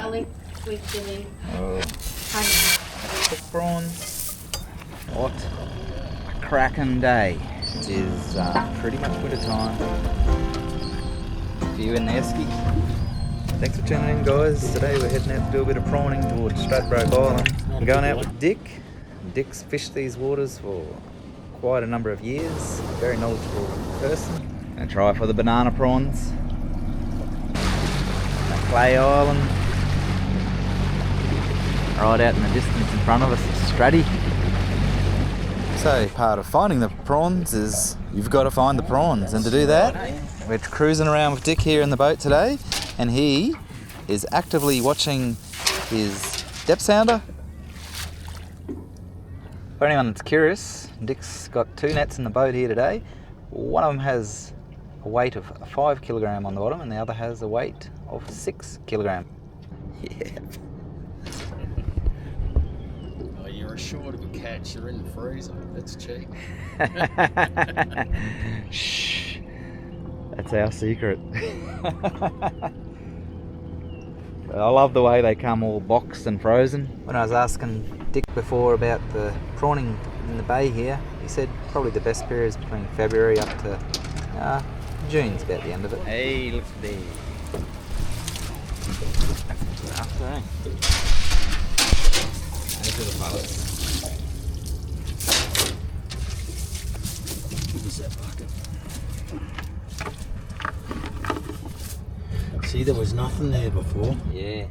garlic, sweet chili, Oh, honey. cooked prawns. What a cracking day. It is pretty much winter time. See you in the esky. Thanks for tuning in, guys. Today we're heading out to do a bit of prawning towards Stradbroke Island. I'm going out with Dick. Dick's fished these waters for quite a number of years. Very knowledgeable person. Gonna try for the banana prawns. Clay Island. Right out in the distance in front of us is Straddy. So part of finding the prawns is you've got to find the prawns, and to do that we're cruising around with Dick here in the boat today, and he is actively watching his depth sounder. For anyone that's curious, Dick's got 2 nets in the boat here today. One of them has a weight of 5 kilogram on the bottom, and the other has a weight of 6 kilogram. Yeah. Oh, you're short of a catch. You're in the freezer. That's cheap. Shh. That's our secret. I love the way they come all boxed and frozen. When I was asking Dick before about the prawning in the bay here, he said probably the best period is between February up to June's about the end of it. Hey, look there. Okay. Those are the fellas. What was that bucket? See, there was nothing there before. Yeah.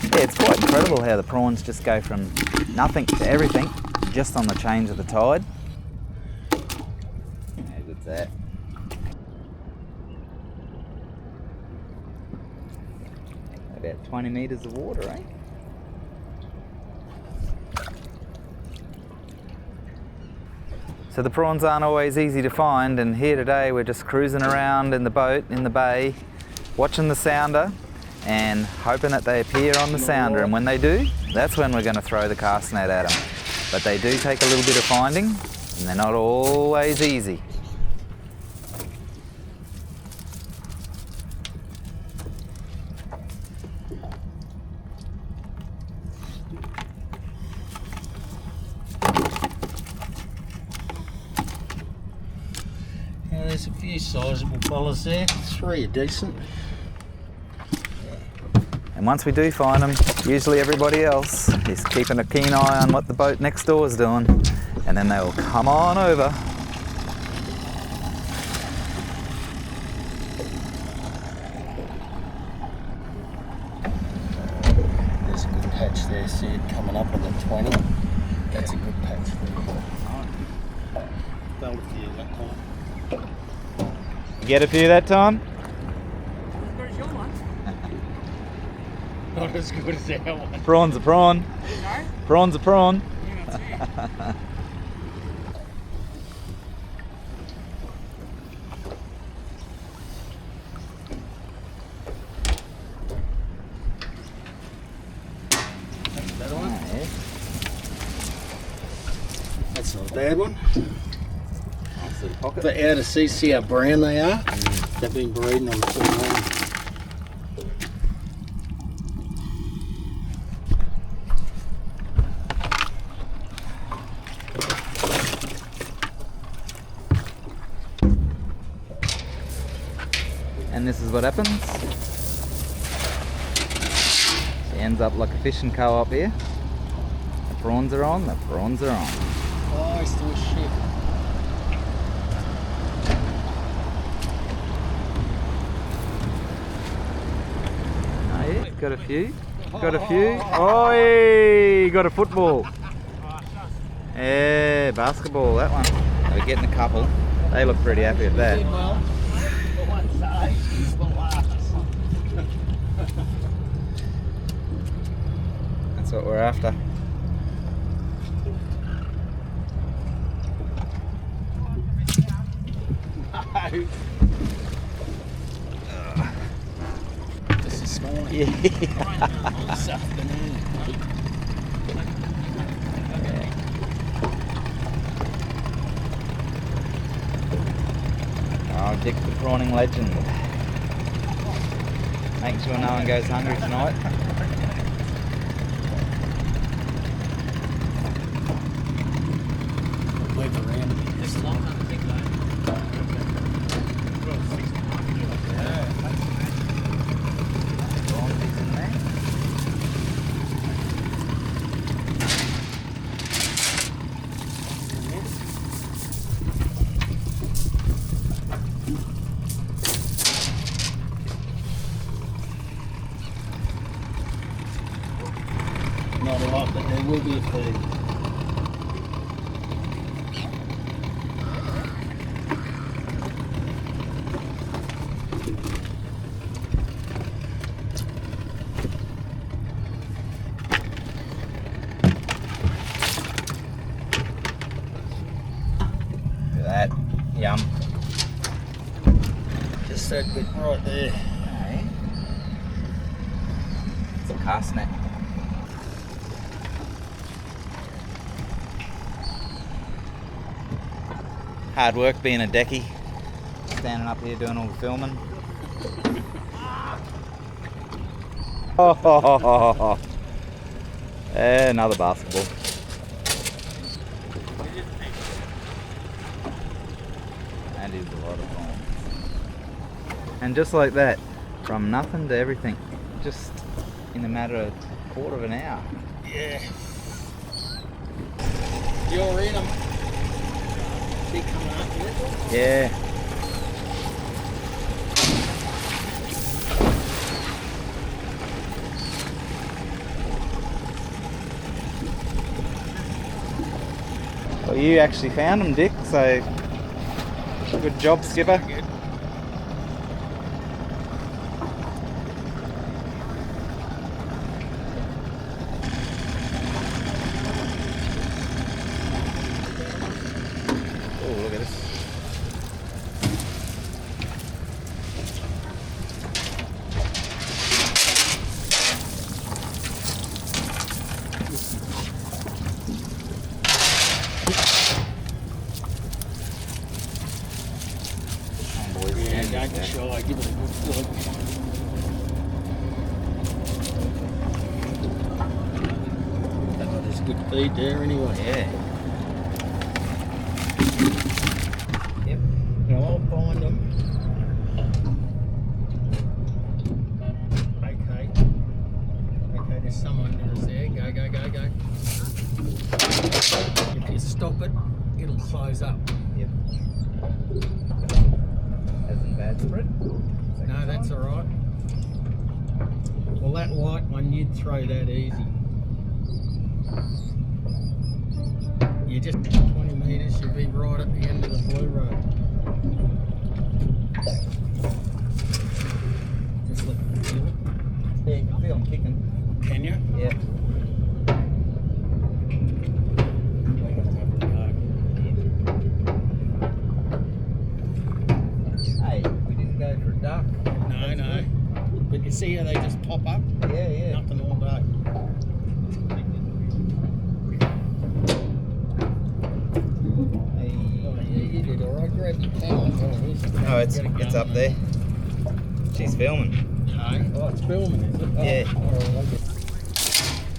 Yeah, it's quite incredible how the prawns just go from nothing to everything just on the change of the tide. How good's that? About 20 metres of water, eh? So the prawns aren't always easy to find, and here today we're just cruising around in the boat, in the bay, watching the sounder and hoping that they appear on the sounder, and when they do, that's when we're going to throw the cast net at them. But they do take a little bit of finding, and they're not always easy. There's a few sizable fellas there. 3 are decent. And once we do find them, usually everybody else is keeping a keen eye on what the boat next door is doing, and then they will come on over. There's a good patch there, see it coming up on the 20. That's a good patch there. Felt a few that time. You get a few that time? Where's your one? Not as good as our one. Prawn's a prawn. No? Prawn's a prawn. Yeah, that's it. That one? Yeah. That's not a bad one. Nice little pocket. But out of see how brown they are? They've been breeding on too long. And this is what happens. She ends up like a fishing co-op here. The prawns are on, the prawns are on. Oh, he's still shit. Oh yeah, got a few. Got a few. Oi! Got a football. Yeah, basketball, that one. We're getting a couple. They look pretty happy with that. Well, the one's the age is the last. That's what we're after. No. This is small. Yeah. This afternoon. Oh, Dick the prawning legend. Make sure no one goes hungry tonight. Move around a bit. Just lock on the big line. Prawns in there. Not a lot, but there will be a few. Look at that. Yum. Just that bit right there. Hey. It's a cast net. Hard work being a decky. Standing up here doing all the filming. Oh, another basketball. That is a lot of fun. And just like that, from nothing to everything, just in a matter of a quarter of an hour. Yeah. You're in them. See coming up here? Yeah. Well, you actually found them, Dick, so good job, skipper. Good. Oh, look at this. Come on, boys. Yeah, Stand don't be there. shy. Give it a good flick. Oh, there's good feed there anyway. Yeah. Yep. Now I'll find them. Okay. Okay, there's some under us there. Go, go, go, go. If you stop it, it'll close up. Yep. Hasn't bad spread. No, that's all right. Well, that white one, you'd throw that easy. You just 20 metres, you'll be right at the end of the blue road. Just let them feel it. Yeah, you can feel them kicking. Can you? Yeah. We're gonna have a go. Hey, we didn't go for a duck. No, no. But you see how they just pop up? Yeah, yeah. Nothing all day. Hey. Oh, yeah, you did all right. Grab your camera. Oh, it's up there. She's filming. No. Oh, it's filming, is it? Oh, Yeah. all right.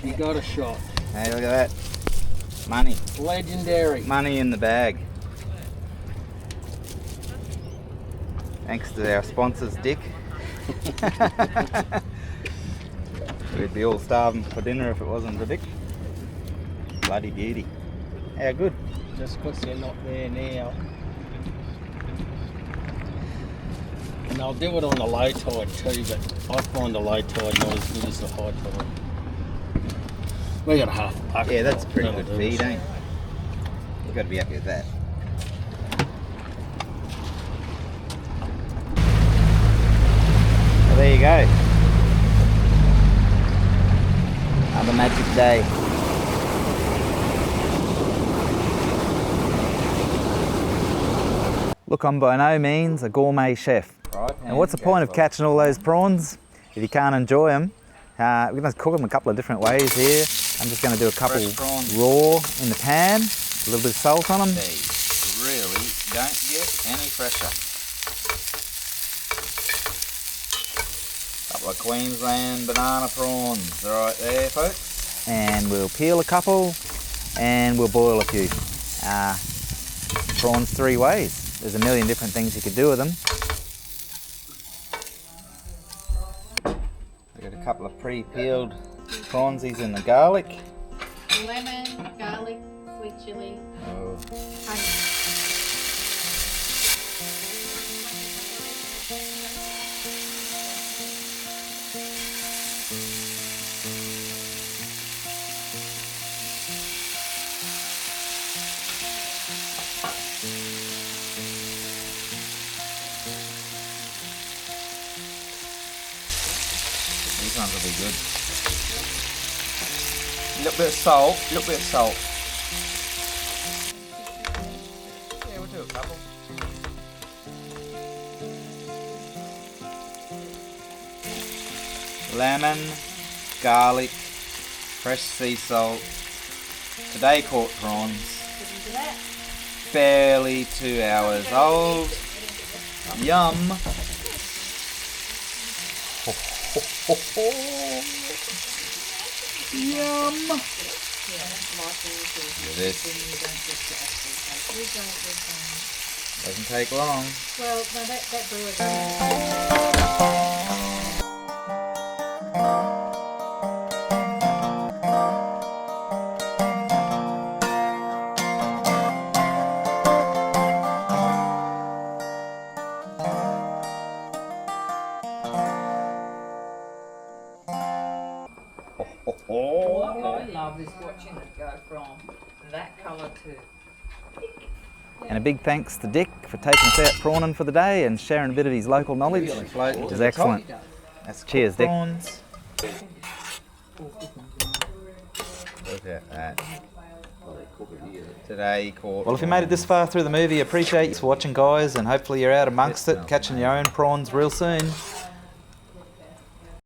You got a shot. Hey, look at that. Money. Legendary. Money in the bag. Thanks to our sponsors, Dick. We'd be all starving for dinner if it wasn't for Dick. Bloody beauty. How good. Just because they're not there now. And I'll do it on the low tide too, but I find the low tide not as good as the high tide. We got a half a bucket. Yeah, that's a pretty That'll good do feed, us. ain't it? You've got to be happy with that. Well, there you go. Another magic day. Look, I'm by no means a gourmet chef. Right. And what's the point of catching all those prawns if you can't enjoy them? We're going to cook them a couple of different ways here. I'm just going to do a couple Fresh prawns. raw in the pan, a little bit of salt on them. These really don't get any fresher. Couple of Queensland Banana Prawns right there, folks. And we'll peel a couple and we'll boil a few. Prawns 3 ways. There's a million different things you could do with them. We've got a couple of pre-peeled prawnsies in the garlic. Lemon, garlic, sweet chilli, Oh. honey. These ones will be good. A little bit of salt, a little bit of salt. Yeah, we'll do a couple. Lemon, garlic, fresh sea salt. Today caught prawns. Listen to that. Barely 2 hours old. Yum. Yum. Look at this. Doesn't take long. Well, no, that brewer. What I love is watching it go from that colour to... And a big thanks to Dick for taking us out prawning for the day and sharing a bit of his local knowledge, which is excellent. Cheers, Dick. Prawns. Look at that. Today caught. Well, if you made it this far through the movie, appreciate you watching, guys, and hopefully you're out amongst it, catching your own prawns real soon.